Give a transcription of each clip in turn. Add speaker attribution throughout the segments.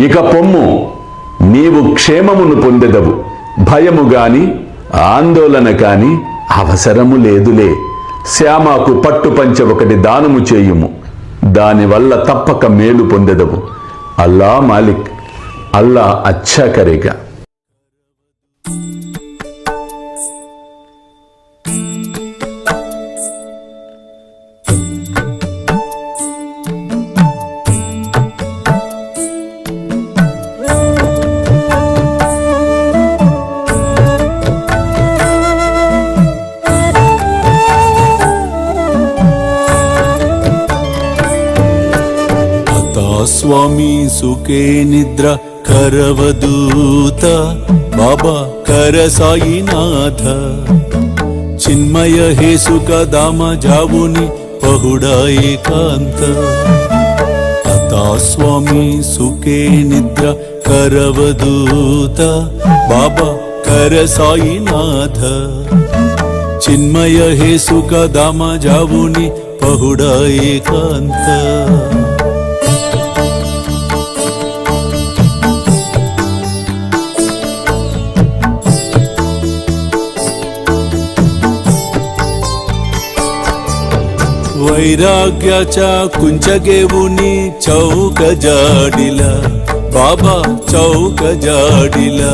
Speaker 1: ఇక పొమ్ము, నీవు క్షేమమును పొందెదవు. భయము గాని ఆందోళన కాని అవసరము లేదులే. శ్యామకు పట్టు పంచె ఒకటి దానము చేయుము, దానివల్ల తప్పక మేలు పొందెదవు. అల్లా మాలిక్, అల్లా అచ్చా కరేగా.
Speaker 2: స్వామి సుఖే నిద్ర కరవదూత బాబా కర సాయినాథ చిన్మయ హే సుఖ దామ జావుని పహుడా ఏకాంత అతా స్వామి సుఖే నిద్ర కరవదూత బాబా కర సాయినాథ చిన్మయ హే సుఖ దామ జావుని పహుడా ఏకాంత वैराग्याच्या कुंचगेवुनी चौक जाडिला बाबा चौक जाडिला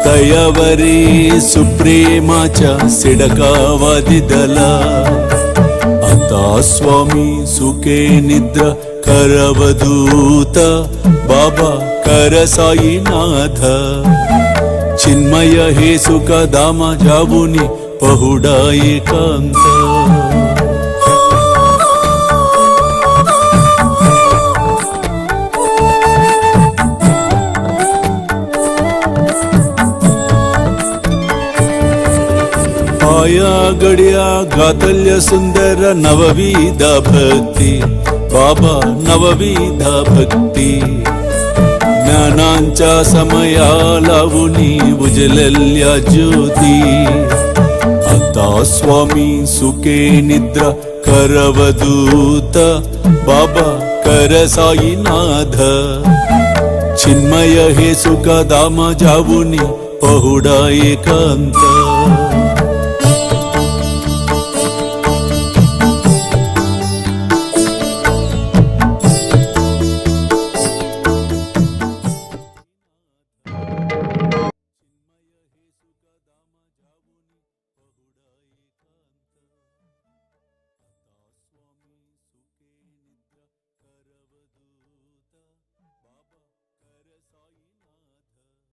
Speaker 2: तयावरी सुप्रेमाच्या सिडकावादिदला आता स्वामी सुखे निद्र करवदूत बाबा कर साईनाथ चिन्मय हे सुख दामा जावुनी पहुडा एकांत आया गड्या गातल्य सुंदर नवविध भक्ती बाबा नवविध भक्ती ज्ञानांच्या समया लावुनी उजलल्या ज्योती आता स्वामी सुखे निद्रा करवदूत बाबा कर साईनाथ चिन्मय हे सुख दाम जावुनी पहुडा एकांत